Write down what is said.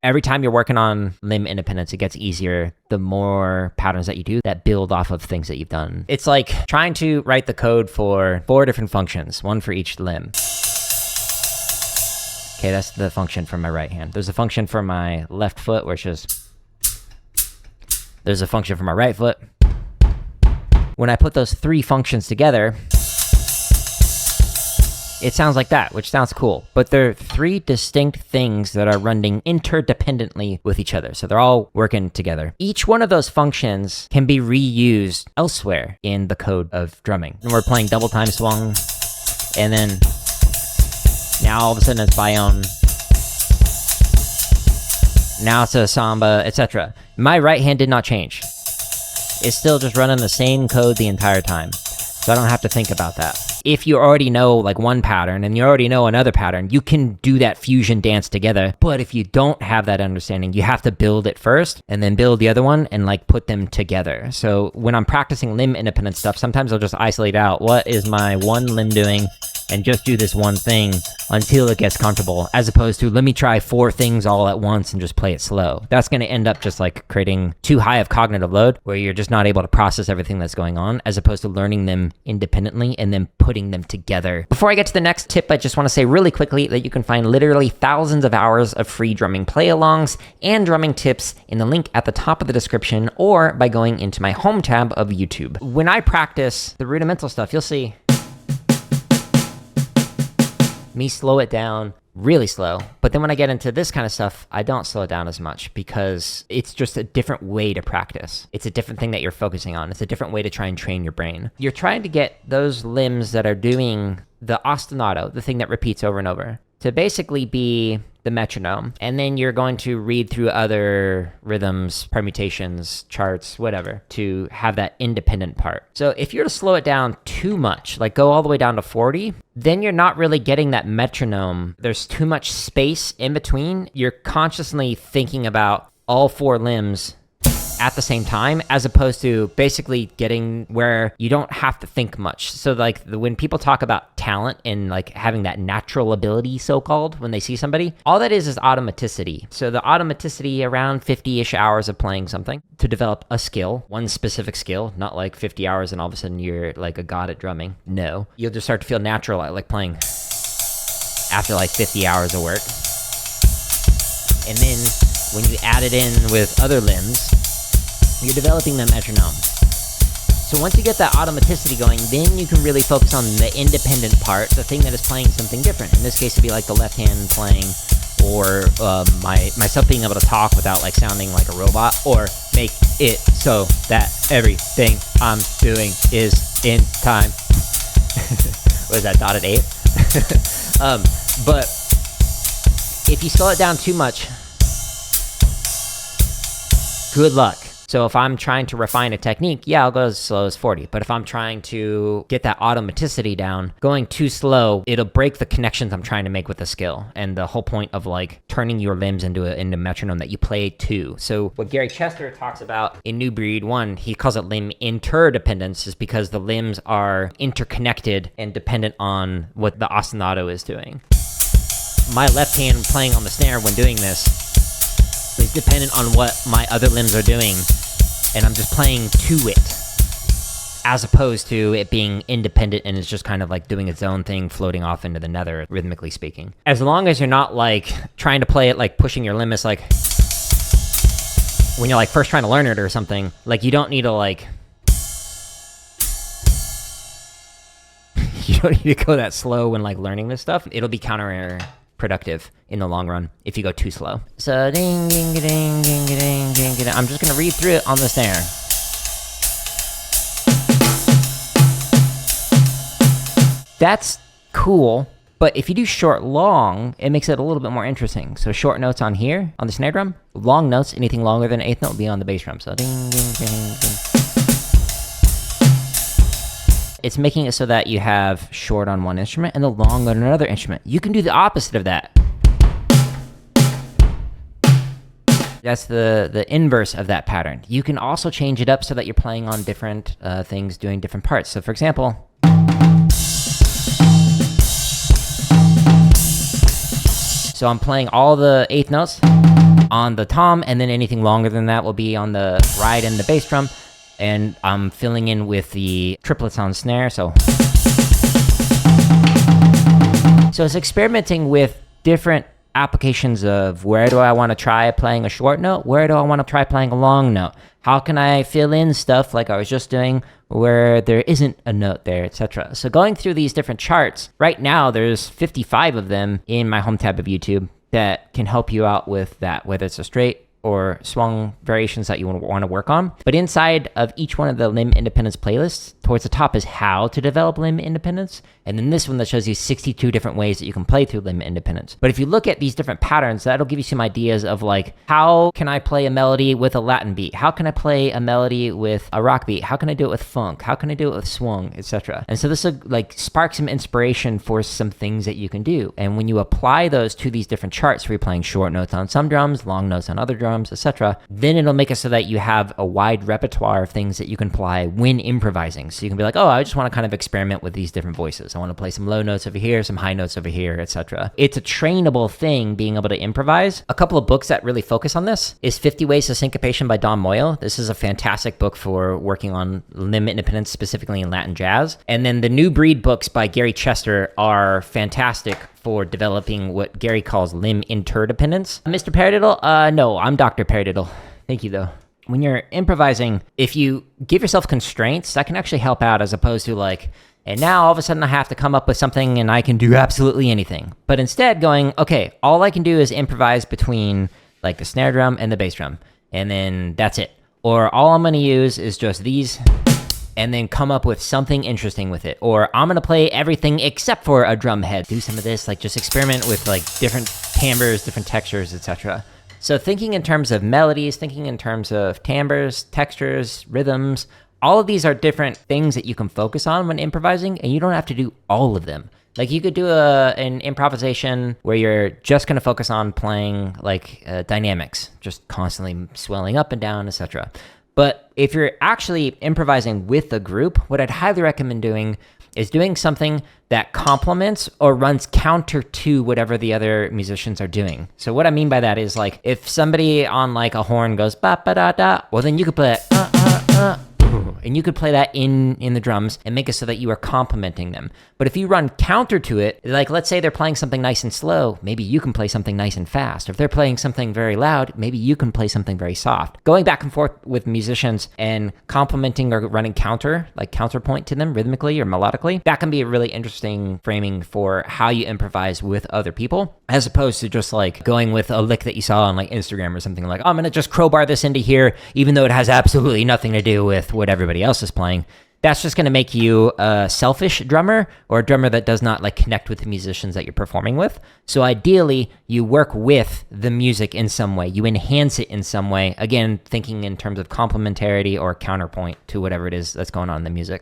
Every time you're working on limb independence, it gets easier the more patterns that you do that build off of things that you've done. It's like trying to write the code for 4 different functions, one for each limb. Okay, that's the function for my right hand. There's a function for my left foot, which is... There's a function for my right foot. When I put those 3 functions together, it sounds like that, which sounds cool. But they're 3 distinct things that are running interdependently with each other. So they're all working together. Each one of those functions can be reused elsewhere in the code of drumming. And we're playing double time swung, and then now all of a sudden it's bione. Now it's a samba, etc. My right hand did not change. It's still just running the same code the entire time. So I don't have to think about that. If you already know like one pattern and you already know another pattern, you can do that fusion dance together. But if you don't have that understanding, you have to build it first and then build the other one and like put them together. So when I'm practicing limb independent stuff, sometimes I'll just isolate out what is my one limb doing and just do this one thing until it gets comfortable, as opposed to let me try 4 things all at once and just play it slow. That's going to end up just like creating too high of cognitive load where you're just not able to process everything that's going on, as opposed to learning them independently and then putting them together. Before I get to the next tip, I just want to say really quickly that you can find literally thousands of hours of free drumming play-alongs and drumming tips in the link at the top of the description or by going into my home tab of YouTube. When I practice the rudimental stuff, you'll see me slow it down really slow. But then when I get into this kind of stuff, I don't slow it down as much because it's just a different way to practice. It's a different thing that you're focusing on. It's a different way to try and train your brain. You're trying to get those limbs that are doing the ostinato, the thing that repeats over and over, to basically be the metronome. And then you're going to read through other rhythms, permutations, charts, whatever, to have that independent part. So if you're to slow it down too much, like go all the way down to 40, then you're not really getting that metronome. There's too much space in between. You're consciously thinking about all 4 limbs at the same time, as opposed to basically getting where you don't have to think much. So like when people talk about talent and like having that natural ability, so-called, when they see somebody, all that is automaticity. So the automaticity around 50-ish hours of playing something to develop a skill, one specific skill, not like 50 hours and all of a sudden you're like a god at drumming. No, you'll just start to feel natural at like playing after like 50 hours of work. And then when you add it in with other limbs, you're developing the metronome. So once you get that automaticity going, then you can really focus on the independent part, the thing that is playing something different. In this case, it'd be like the left hand playing, or myself being able to talk without like sounding like a robot, or make it so that everything I'm doing is in time. What is that, dotted 8? But if you slow it down too much, good luck. So if I'm trying to refine a technique, yeah, I'll go as slow as 40. But if I'm trying to get that automaticity down, going too slow, it'll break the connections I'm trying to make with the skill. And the whole point of like turning your limbs into a metronome that you play to. So what Gary Chester talks about in New Breed 1, he calls it limb interdependence, is because the limbs are interconnected and dependent on what the ostinato is doing. My left hand playing on the snare when doing this is dependent on what my other limbs are doing, and I'm just playing to it, as opposed to it being independent and it's just kind of like doing its own thing, floating off into the nether, rhythmically speaking. As long as you're not like trying to play it like pushing your limits, like when you're like first trying to learn it or something, like you don't need to like you don't need to go that slow when like learning this stuff. It'll be counterproductive in the long run if you go too slow. So ding ding ding ding ding ding ding. I'm just gonna read through it on the snare. That's cool, but if you do short long, it makes it a little bit more interesting. So short notes on here on the snare drum, long notes, anything longer than an eighth note will be on the bass drum. So ding ding ding ding. It's making it so that you have short on one instrument and the long on another instrument. You can do the opposite of that. That's the inverse of that pattern. You can also change it up so that you're playing on different things, doing different parts. So for example, so I'm playing all the eighth notes, on the tom, and then anything longer than that will be on the ride and the bass drum. And I'm filling in with the triplets on snare, so it's experimenting with different applications of where do I want to try playing a short note, where do I want to try playing a long note, how can I fill in stuff like I was just doing where there isn't a note there, etc. So going through these different charts, right now there's 55 of them in my home tab of YouTube that can help you out with that, whether it's a straight or swung variations that you want to work on. But inside of each one of the limb independence playlists, towards the top is how to develop limb independence. And then this one that shows you 62 different ways that you can play through limb independence. But if you look at these different patterns, that'll give you some ideas of like, how can I play a melody with a Latin beat? How can I play a melody with a rock beat? How can I do it with funk? How can I do it with swung, etc.? And so this will like spark some inspiration for some things that you can do. And when you apply those to these different charts where you're playing short notes on some drums, long notes on other drums, etc., then it'll make it so that you have a wide repertoire of things that you can apply when improvising. So you can be like, oh, I just want to kind of experiment with these different voices. I want to play some low notes over here, some high notes over here, etc. It's a trainable thing, being able to improvise. A couple of books that really focus on this is 50 Ways to Syncopation by Don Moyo. This is a fantastic book for working on limb independence, specifically in Latin jazz. And then the New Breed books by Gary Chester are fantastic for developing what Gary calls limb interdependence. Mr. Paradiddle? No, I'm Dr. Paradiddle. Thank you, though. When you're improvising, if you give yourself constraints, that can actually help out, as opposed to like, and now all of a sudden I have to come up with something and I can do absolutely anything. But instead going, okay, all I can do is improvise between like the snare drum and the bass drum, and then that's it. Or all I'm going to use is just these, and then come up with something interesting with it. Or I'm going to play everything except for a drum head. Do some of this, like just experiment with like different timbres, different textures, etc. So thinking in terms of melodies, thinking in terms of timbres, textures, rhythms, all of these are different things that you can focus on when improvising, and you don't have to do all of them. Like you could do an improvisation where you're just going to focus on playing like dynamics, just constantly swelling up and down, etc. But if you're actually improvising with a group, what I'd highly recommend doing is doing something that complements or runs counter to whatever the other musicians are doing. So what I mean by that is like, if somebody on like a horn goes ba ba da da, well then you could play and you could play that in the drums and make it so that you are complementing them. But if you run counter to it, like let's say they're playing something nice and slow, maybe you can play something nice and fast. If they're playing something very loud, maybe you can play something very soft. Going back and forth with musicians and complementing or running counterpoint to them rhythmically or melodically, that can be a really interesting framing for how you improvise with other people, as opposed to just like going with a lick that you saw on like Instagram or something like, oh, I'm going to just crowbar this into here, even though it has absolutely nothing to do with what everybody else is playing. That's just going to make you a selfish drummer, or a drummer that does not like connect with the musicians that you're performing with. So ideally, you work with the music in some way. You enhance it in some way. Again, thinking in terms of complementarity or counterpoint to whatever it is that's going on in the music.